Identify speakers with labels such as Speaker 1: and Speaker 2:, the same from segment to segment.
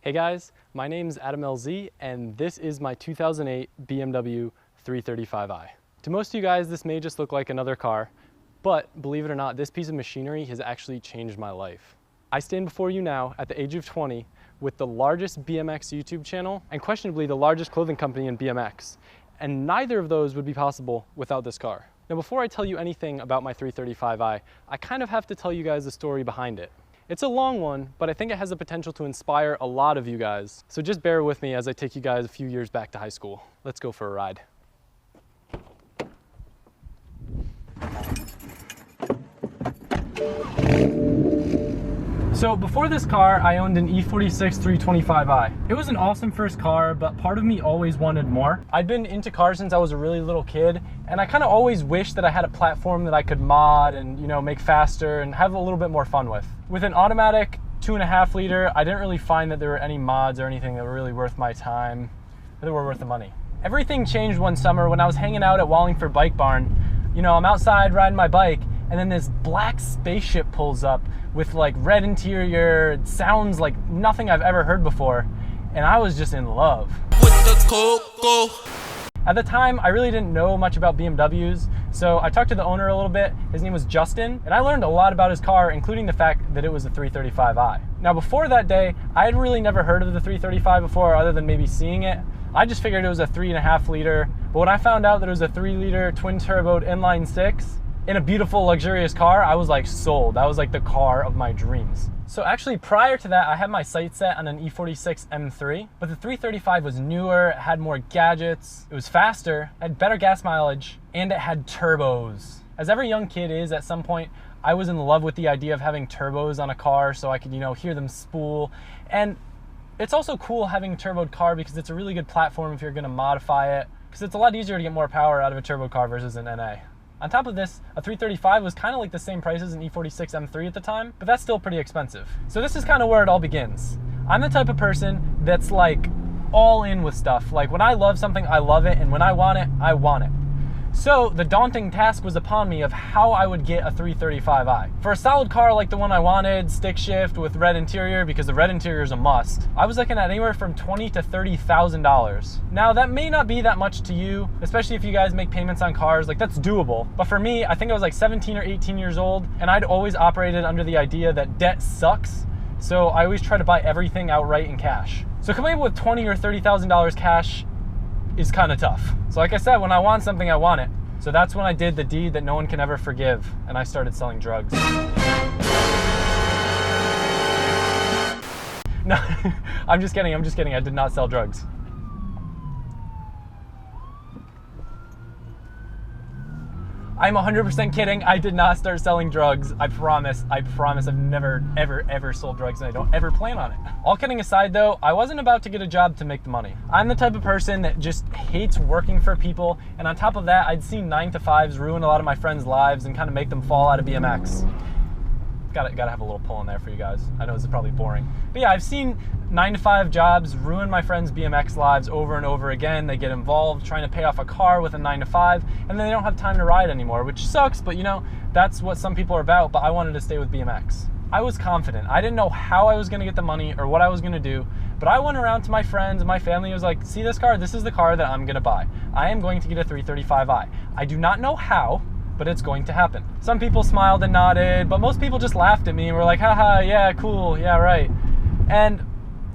Speaker 1: Hey guys, my name is Adam LZ and this is my 2008 BMW 335i. To most of you guys, this may just look like another car, but believe it or not, this piece of machinery has actually changed my life. I stand before you now at the age of 20 with the largest BMX YouTube channel and questionably the largest clothing company in BMX. And neither of those would be possible without this car. Now, before I tell you anything about my 335i, I kind of have to tell you guys the story behind it. It's a long one, but I think it has the potential to inspire a lot of you guys. So just bear with me as I take you guys a few years back to high school. Let's go for a ride. So before this car, I owned an E46 325i. It was an awesome first car, but part of me always wanted more. I'd been into cars since I was a really little kid, and I kind of always wished that I had a platform that I could mod and, make faster and have a little bit more fun with. With an automatic 2.5 liter, I didn't really find that there were any mods or anything that were really worth my time, that were worth the money. Everything changed one summer when I was hanging out at Wallingford Bike Barn. I'm outside riding my bike, and then this black spaceship pulls up with like red interior. It sounds like nothing I've ever heard before, and I was just in love. With the cocoa. At the time, I really didn't know much about BMWs, so I talked to the owner a little bit. His name was Justin, and I learned a lot about his car, including the fact that it was a 335i. Now, before that day, I had really never heard of the 335 before, other than maybe seeing it. I just figured it was a 3.5 liter, but when I found out that it was a 3 liter twin turboed inline six, in a beautiful, luxurious car, I was like sold. That was like the car of my dreams. So actually, prior to that, I had my sights set on an E46 M3, but the 335 was newer, it had more gadgets, it was faster, it had better gas mileage, and it had turbos. As every young kid is at some point, I was in love with the idea of having turbos on a car so I could, hear them spool. And it's also cool having a turboed car because it's a really good platform if you're gonna modify it, because it's a lot easier to get more power out of a turbo car versus an NA. On top of this, a 335 was kind of like the same price as an E46 M3 at the time, but that's still pretty expensive. So this is kind of where it all begins. I'm the type of person that's like all in with stuff. Like when I love something, I love it, and when I want it, I want it. So the daunting task was upon me of how I would get a 335i. For a solid car like the one I wanted, stick shift with red interior, because the red interior is a must, I was looking at anywhere from $20,000 to $30,000. Now that may not be that much to you, especially if you guys make payments on cars, like that's doable. But for me, I think I was like 17 or 18 years old, and I'd always operated under the idea that debt sucks. So I always try to buy everything outright in cash. So coming up with $20,000 or $30,000 cash is kind of tough. So like I said, when I want something, I want it. So that's when I did the deed that no one can ever forgive, and I started selling drugs. No, I'm just kidding, I did not sell drugs. I'm 100% kidding. I did not start selling drugs. I promise I've never, ever sold drugs, and I don't ever plan on it. All kidding aside though, I wasn't about to get a job to make the money. I'm the type of person that just hates working for people, and on top of that, I'd seen 9-to-5s ruin a lot of my friends' lives and kind of make them fall out of BMX. Gotta have a little pull in there for you guys. I know this is probably boring. But yeah, I've seen 9-to-5 jobs ruin my friends' BMX lives over and over again. They get involved trying to pay off a car with a 9-to-5, and then they don't have time to ride anymore, which sucks, but that's what some people are about, but I wanted to stay with BMX. I was confident. I didn't know how I was gonna get the money or what I was gonna do, but I went around to my friends and my family and was like, see this car? This is the car that I'm gonna buy. I am going to get a 335i. I do not know how, but it's going to happen. Some people smiled and nodded, but most people just laughed at me and were like, haha, yeah, cool, yeah, right. And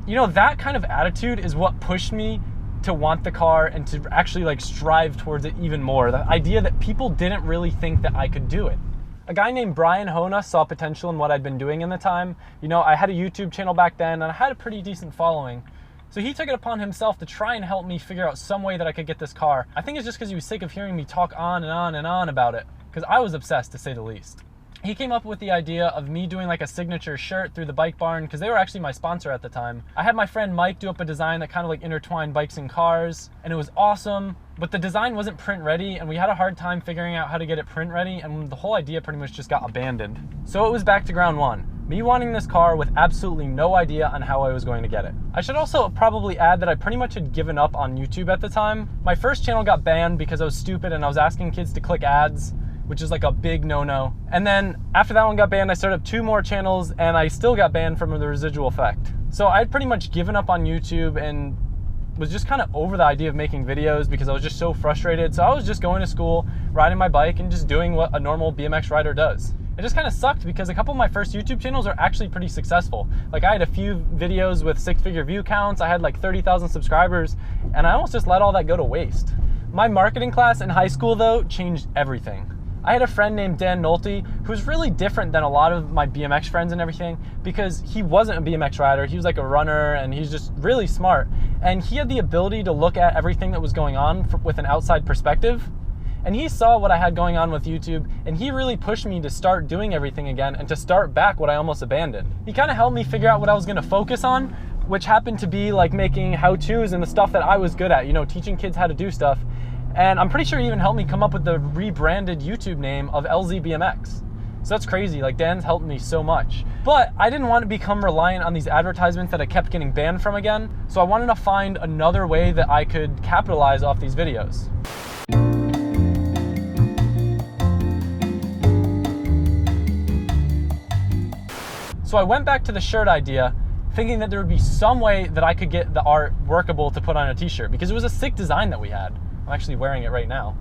Speaker 1: that kind of attitude is what pushed me to want the car and to actually strive towards it even more. The idea that people didn't really think that I could do it. A guy named Brian Hona saw potential in what I'd been doing in the time. I had a YouTube channel back then, and I had a pretty decent following. So he took it upon himself to try and help me figure out some way that I could get this car. I think it's just because he was sick of hearing me talk on and on and on about it, because I was obsessed, to say the least. He came up with the idea of me doing a signature shirt through the Bike Barn, because they were actually my sponsor at the time. I had my friend Mike do up a design that kind of intertwined bikes and cars, and it was awesome, but the design wasn't print ready, and we had a hard time figuring out how to get it print ready, and the whole idea pretty much just got abandoned. So it was back to ground one. Me wanting this car with absolutely no idea on how I was going to get it. I should also probably add that I pretty much had given up on YouTube at the time. My first channel got banned because I was stupid and I was asking kids to click ads. which is like a big no-no. And then after that one got banned, I started up 2 more channels and I still got banned from the residual effect. So I'd pretty much given up on YouTube and was just kind of over the idea of making videos because I was just so frustrated. So I was just going to school, riding my bike, and just doing what a normal BMX rider does. It just kind of sucked because a couple of my first YouTube channels are actually pretty successful. Like I had a few videos with 6-figure view counts, I had like 30,000 subscribers, and I almost just let all that go to waste. My marketing class in high school though changed everything. I had a friend named Dan Nolte who's really different than a lot of my BMX friends and everything because he wasn't a BMX rider, he was like a runner and he's just really smart. And he had the ability to look at everything that was going on with an outside perspective. And he saw what I had going on with YouTube and he really pushed me to start doing everything again and to start back what I almost abandoned. He kind of helped me figure out what I was gonna focus on, which happened to be like making how-tos and the stuff that I was good at, you know, teaching kids how to do stuff. And I'm pretty sure he even helped me come up with the rebranded YouTube name of LZBMX. So that's crazy, like Dan's helped me so much. But I didn't want to become reliant on these advertisements that I kept getting banned from again. So I wanted to find another way that I could capitalize off these videos. So I went back to the shirt idea, thinking that there would be some way that I could get the art workable to put on a t-shirt because it was a sick design that we had. I'm actually wearing it right now.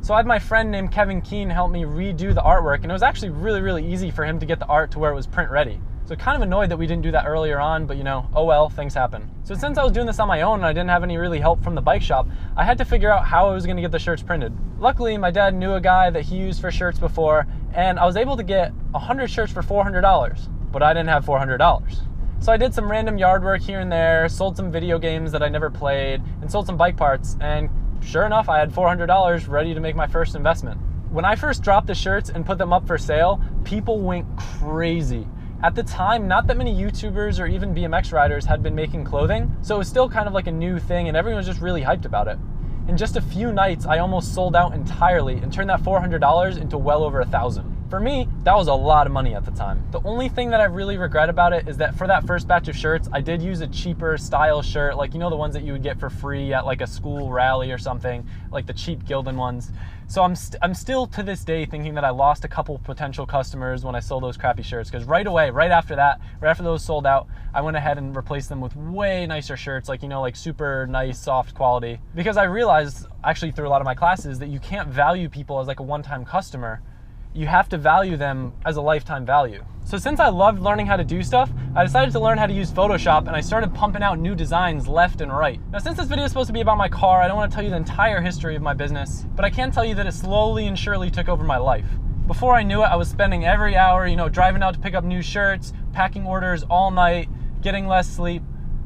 Speaker 1: So I had my friend named Kevin Keane help me redo the artwork, and it was actually really, really easy for him to get the art to where it was print ready. So kind of annoyed that we didn't do that earlier on, but you know, oh well, things happen. So since I was doing this on my own and I didn't have any really help from the bike shop, I had to figure out how I was gonna get the shirts printed. Luckily, my dad knew a guy that he used for shirts before, and I was able to get 100 shirts for $400, but I didn't have $400. So I did some random yard work here and there, sold some video games that I never played, and sold some bike parts, and sure enough, I had $400 ready to make my first investment. When I first dropped the shirts and put them up for sale, people went crazy. At the time, not that many YouTubers or even BMX riders had been making clothing, so it was still kind of like a new thing and everyone was just really hyped about it. In just a few nights, I almost sold out entirely and turned that $400 into well over $1,000. For me, that was a lot of money at the time. The only thing that I really regret about it is that for that first batch of shirts, I did use a cheaper style shirt, like you know the ones that you would get for free at like a school rally or something, like the cheap Gildan ones. So I'm still to this day thinking that I lost a couple potential customers when I sold those crappy shirts, because right away, right after those sold out, I went ahead and replaced them with way nicer shirts, like you know, like super nice, soft quality. Because I realized, actually through a lot of my classes, that you can't value people as like a one-time customer. You have to value them as a lifetime value. So since I loved learning how to do stuff, I decided to learn how to use Photoshop and I started pumping out new designs left and right. Now since this video is supposed to be about my car, I don't want to tell you the entire history of my business, but I can tell you that it slowly and surely took over my life. Before I knew it, I was spending every hour, you know, driving out to pick up new shirts, packing orders all night, getting less sleep,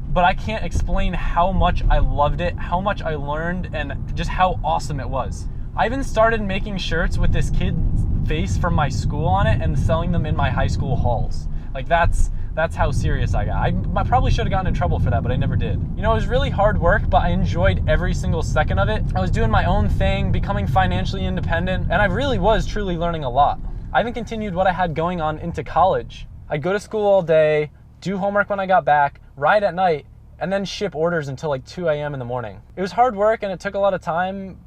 Speaker 1: but I can't explain how much I loved it, how much I learned, and just how awesome it was. I even started making shirts with this kid's face from my school on it and selling them in my high school halls. Like that's how serious I got. I probably should have gotten in trouble for that, but I never did. You know, it was really hard work, but I enjoyed every single second of it. I was doing my own thing, becoming financially independent, and I really was truly learning a lot. I even continued what I had going on into college. I'd go to school all day, do homework when I got back, ride at night, and then ship orders until like 2 a.m. in the morning. It was hard work and it took a lot of time,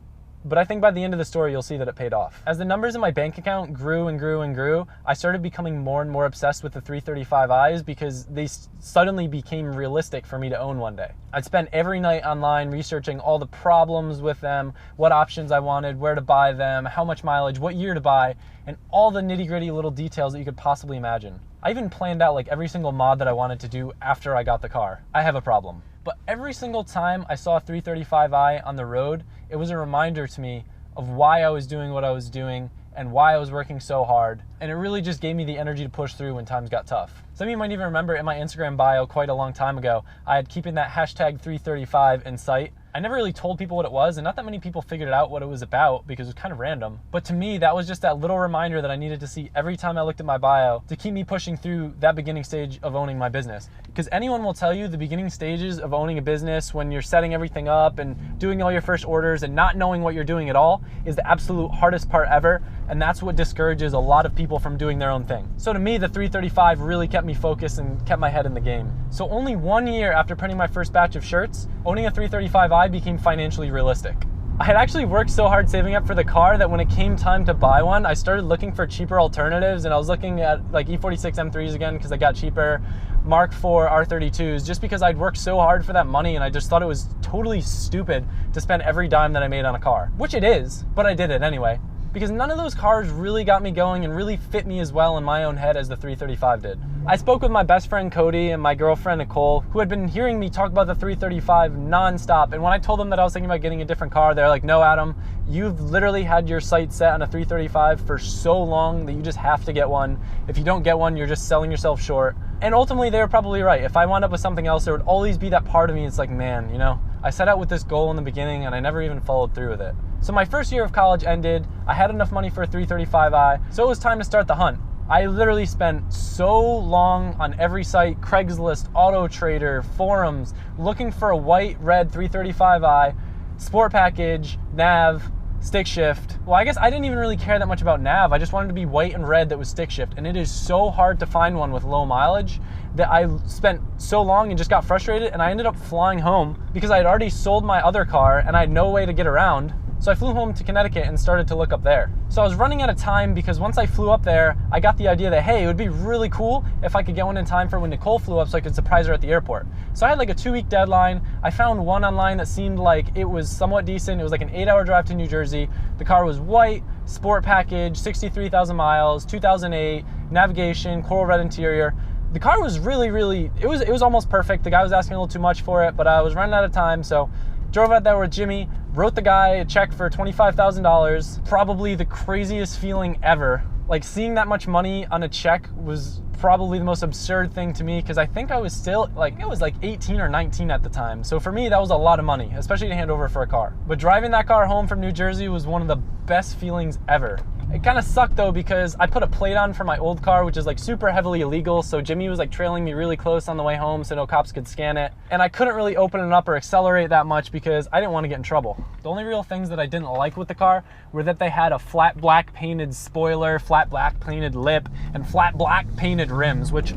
Speaker 1: but I think by the end of the story, you'll see that it paid off. As the numbers in my bank account grew and grew and grew, I started becoming more and more obsessed with the 335i's because they suddenly became realistic for me to own one day. I'd spend every night online researching all the problems with them, what options I wanted, where to buy them, how much mileage, what year to buy, and all the nitty-gritty little details that you could possibly imagine. I even planned out like every single mod that I wanted to do after I got the car. I have a problem. But every single time I saw a 335i on the road, it was a reminder to me of why I was doing what I was doing and why I was working so hard. And it really just gave me the energy to push through when times got tough. Some of you might even remember in my Instagram bio quite a long time ago, I had keeping that hashtag 335 in sight. I never really told people what it was, and not that many people figured out what it was about because it was kind of random. But to me, that was just that little reminder that I needed to see every time I looked at my bio to keep me pushing through that beginning stage of owning my business. Because anyone will tell you the beginning stages of owning a business, when you're setting everything up and doing all your first orders and not knowing what you're doing at all, is the absolute hardest part ever. And that's what discourages a lot of people from doing their own thing. So to me, the 335 really kept me focused and kept my head in the game. So only 1 year after printing my first batch of shirts, owning a 335i became financially realistic. I had actually worked so hard saving up for the car that when it came time to buy one, I started looking for cheaper alternatives, and I was looking at like E46 M3s again because they got cheaper, Mark IV R32s, just because I'd worked so hard for that money, and I just thought it was totally stupid to spend every dime that I made on a car, which it is, but I did it anyway. Because none of those cars really got me going and really fit me as well in my own head as the 335 did. I spoke with my best friend Cody and my girlfriend Nicole, who had been hearing me talk about the 335 nonstop, and when I told them that I was thinking about getting a different car, they're like, no Adam, you've literally had your sights set on a 335 for so long that you just have to get one. If you don't get one, you're just selling yourself short. And ultimately they were probably right. If I wound up with something else, there would always be that part of me, it's like, man, you know, I set out with this goal in the beginning and I never even followed through with it. So my first year of college ended, I had enough money for a 335i, so it was time to start the hunt. I literally spent so long on every site, Craigslist, Auto Trader, forums, looking for a white, red 335i, sport package, nav, stick shift. Well, I guess I didn't even really care that much about nav. I just wanted to be white and red that was stick shift, and it is so hard to find one with low mileage that I spent so long and just got frustrated, and I ended up flying home because I had already sold my other car and I had no way to get around. So I flew home to Connecticut and started to look up there. So I was running out of time because once I flew up there, I got the idea that, hey, it would be really cool if I could get one in time for when Nicole flew up so I could surprise her at the airport. So I had like a 2-week deadline. I found one online that seemed like it was somewhat decent. It was like an 8-hour drive to New Jersey. The car was white, sport package, 63,000 miles, 2008, navigation, coral red interior. The car was really, it was almost perfect. The guy was asking a little too much for it, but I was running out of time, so drove out there with Jimmy, wrote the guy a check for $25,000. Probably the craziest feeling ever. Like, seeing that much money on a check was probably the most absurd thing to me because I think I was still like, it was like 18 or 19 at the time. So for me, that was a lot of money, especially to hand over for a car. But driving that car home from New Jersey was one of the best feelings ever. It kind of sucked though because I put a plate on for my old car, which is like super heavily illegal. So Jimmy was like trailing me really close on the way home so no cops could scan it. And I couldn't really open it up or accelerate that much because I didn't want to get in trouble. The only real things that I didn't like with the car were that they had a flat black painted spoiler, flat black painted lip, and flat black painted rims, which,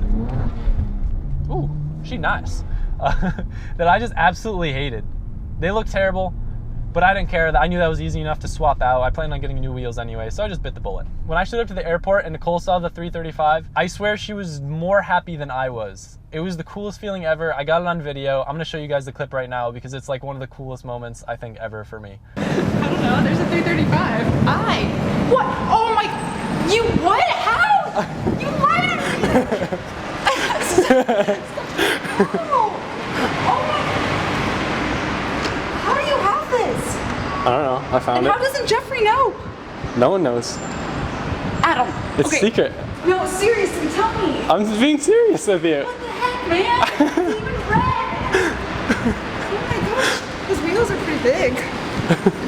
Speaker 1: ooh, she nice, that I just absolutely hated. They looked terrible. But I didn't care. I knew that was easy enough to swap out. I planned on getting new wheels anyway, so I just bit the bullet. When I showed up to the airport and Nicole saw the 335, I swear she was more happy than I was. It was the coolest feeling ever. I got it on video. I'm gonna show you guys the clip right now because it's like one of the coolest moments I think ever for me.
Speaker 2: I don't know, there's a 335. What? Oh my, you what? How? You lied to me.
Speaker 1: I don't know. I found
Speaker 2: it. How doesn't Jeffrey know?
Speaker 1: No one knows.
Speaker 2: Adam.
Speaker 1: It's secret.
Speaker 2: No, seriously, tell me.
Speaker 1: I'm being serious with you.
Speaker 2: What the heck, man? It's even red. Oh my gosh. Those wheels are pretty big.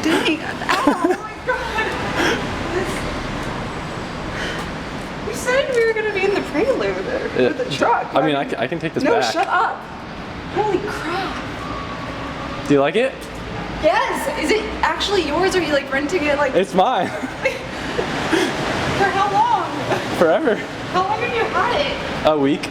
Speaker 2: Dang. Adam, oh my god. You said we were going to be in the prelude with the truck.
Speaker 1: I mean, I can take this back.
Speaker 2: No, shut up. Holy crap.
Speaker 1: Do you like it?
Speaker 2: Yes! Is it actually yours or are you like renting it like?
Speaker 1: It's mine.
Speaker 2: For how long?
Speaker 1: Forever.
Speaker 2: How long have you had it?
Speaker 1: A week.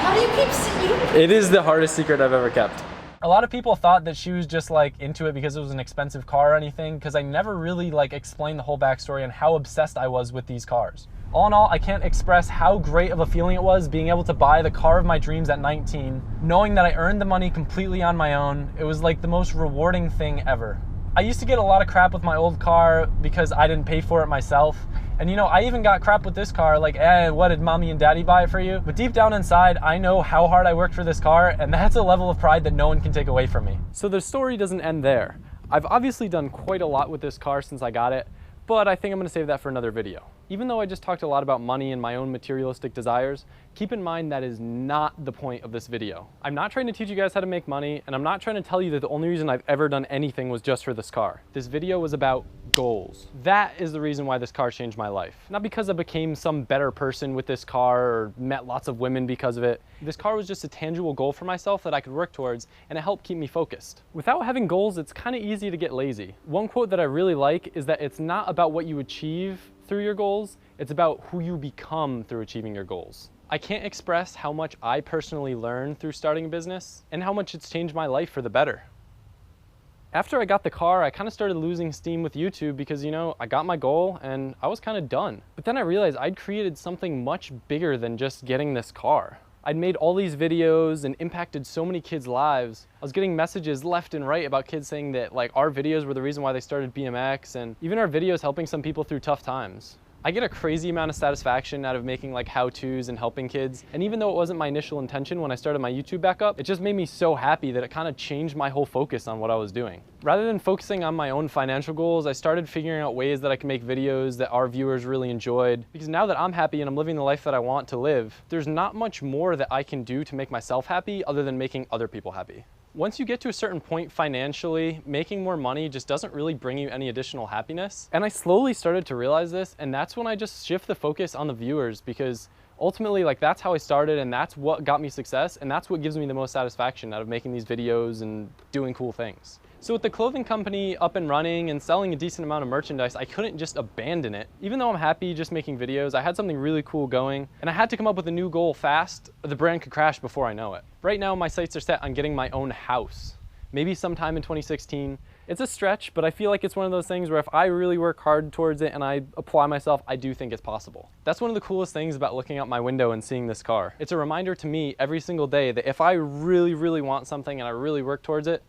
Speaker 2: How do you keep seeing?
Speaker 1: It is the hardest secret I've ever kept. A lot of people thought that she was just like into it because it was an expensive car or anything, because I never really like explained the whole backstory and how obsessed I was with these cars. All in all, I can't express how great of a feeling it was being able to buy the car of my dreams at 19, knowing that I earned the money completely on my own. It was like the most rewarding thing ever. I used to get a lot of crap with my old car because I didn't pay for it myself. And you know, I even got crap with this car, like, what, did mommy and daddy buy it for you? But deep down inside, I know how hard I worked for this car, and that's a level of pride that no one can take away from me. So the story doesn't end there. I've obviously done quite a lot with this car since I got it, but I think I'm gonna save that for another video. Even though I just talked a lot about money and my own materialistic desires, keep in mind that is not the point of this video. I'm not trying to teach you guys how to make money, and I'm not trying to tell you that the only reason I've ever done anything was just for this car. This video was about goals. That is the reason why this car changed my life. Not because I became some better person with this car or met lots of women because of it. This car was just a tangible goal for myself that I could work towards, and it helped keep me focused. Without having goals, it's kind of easy to get lazy. One quote that I really like is that it's not about what you achieve through your goals, it's about who you become through achieving your goals. I can't express how much I personally learned through starting a business and how much it's changed my life for the better. After I got the car, I kind of started losing steam with YouTube because, you know, I got my goal and I was kind of done. But then I realized I'd created something much bigger than just getting this car. I'd made all these videos and impacted so many kids' lives. I was getting messages left and right about kids saying that like our videos were the reason why they started BMX, and even our videos helping some people through tough times. I get a crazy amount of satisfaction out of making like how-tos and helping kids. And even though it wasn't my initial intention when I started my YouTube back up, it just made me so happy that it kind of changed my whole focus on what I was doing. Rather than focusing on my own financial goals, I started figuring out ways that I can make videos that our viewers really enjoyed. Because now that I'm happy and I'm living the life that I want to live, there's not much more that I can do to make myself happy other than making other people happy. Once you get to a certain point financially, making more money just doesn't really bring you any additional happiness. And I slowly started to realize this, and that's when I just shift the focus on the viewers, because ultimately, like, that's how I started, and that's what got me success, and that's what gives me the most satisfaction out of making these videos and doing cool things. So with the clothing company up and running and selling a decent amount of merchandise, I couldn't just abandon it. Even though I'm happy just making videos, I had something really cool going, and I had to come up with a new goal fast, or the brand could crash before I know it. Right now, my sights are set on getting my own house. Maybe sometime in 2016. It's a stretch, but I feel like it's one of those things where if I really work hard towards it and I apply myself, I do think it's possible. That's one of the coolest things about looking out my window and seeing this car. It's a reminder to me every single day that if I really, really want something and I really work towards it,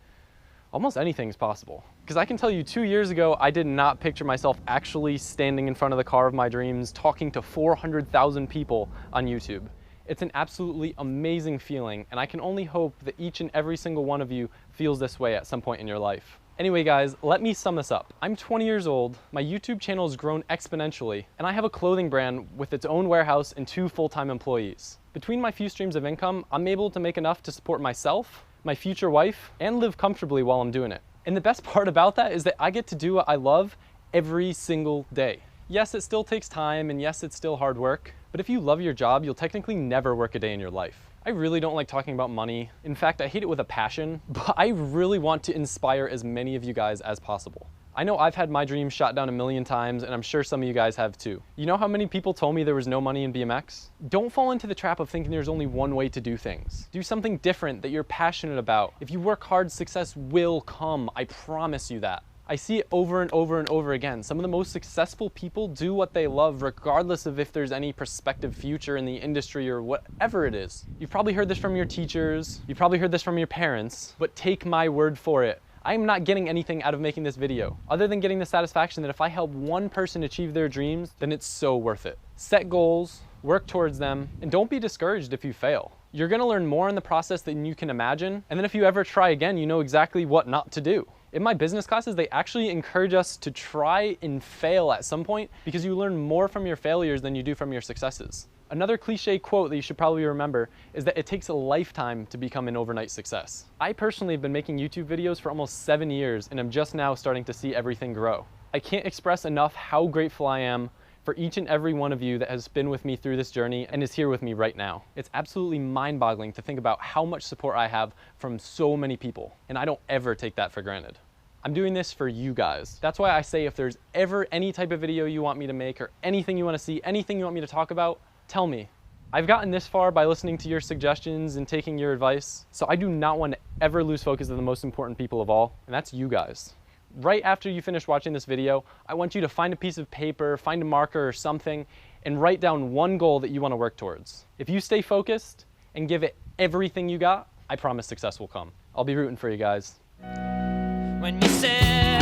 Speaker 1: almost anything's possible. Because I can tell you 2 years ago, I did not picture myself actually standing in front of the car of my dreams, talking to 400,000 people on YouTube. It's an absolutely amazing feeling, and I can only hope that each and every single one of you feels this way at some point in your life. Anyway guys, let me sum this up. I'm 20 years old, my YouTube channel has grown exponentially, and I have a clothing brand with its own warehouse and 2 full-time employees. Between my few streams of income, I'm able to make enough to support myself, my future wife, and live comfortably while I'm doing it. And the best part about that is that I get to do what I love every single day. Yes, it still takes time, and yes, it's still hard work, but if you love your job, you'll technically never work a day in your life. I really don't like talking about money. In fact, I hate it with a passion, but I really want to inspire as many of you guys as possible. I know I've had my dreams shot down a million times, and I'm sure some of you guys have too. You know how many people told me there was no money in BMX? Don't fall into the trap of thinking there's only one way to do things. Do something different that you're passionate about. If you work hard, success will come. I promise you that. I see it over and over and over again. Some of the most successful people do what they love regardless of if there's any prospective future in the industry or whatever it is. You've probably heard this from your teachers, you've probably heard this from your parents, but take my word for it. I'm not getting anything out of making this video, other than getting the satisfaction that if I help one person achieve their dreams, then it's so worth it. Set goals, work towards them, and don't be discouraged if you fail. You're gonna learn more in the process than you can imagine, and then if you ever try again, you know exactly what not to do. In my business classes, they actually encourage us to try and fail at some point because you learn more from your failures than you do from your successes. Another cliche quote that you should probably remember is that it takes a lifetime to become an overnight success. I personally have been making YouTube videos for almost 7 years and I'm just now starting to see everything grow. I can't express enough how grateful I am for each and every one of you that has been with me through this journey and is here with me right now. It's absolutely mind-boggling to think about how much support I have from so many people, and I don't ever take that for granted. I'm doing this for you guys. That's why I say if there's ever any type of video you want me to make or anything you want to see, anything you want me to talk about, tell me. I've gotten this far by listening to your suggestions and taking your advice, so I do not want to ever lose focus of the most important people of all, and that's you guys. Right after you finish watching this video, I want you to find a piece of paper, find a marker or something, and write down one goal that you want to work towards. If you stay focused and give it everything you got, I promise success will come. I'll be rooting for you guys. When you said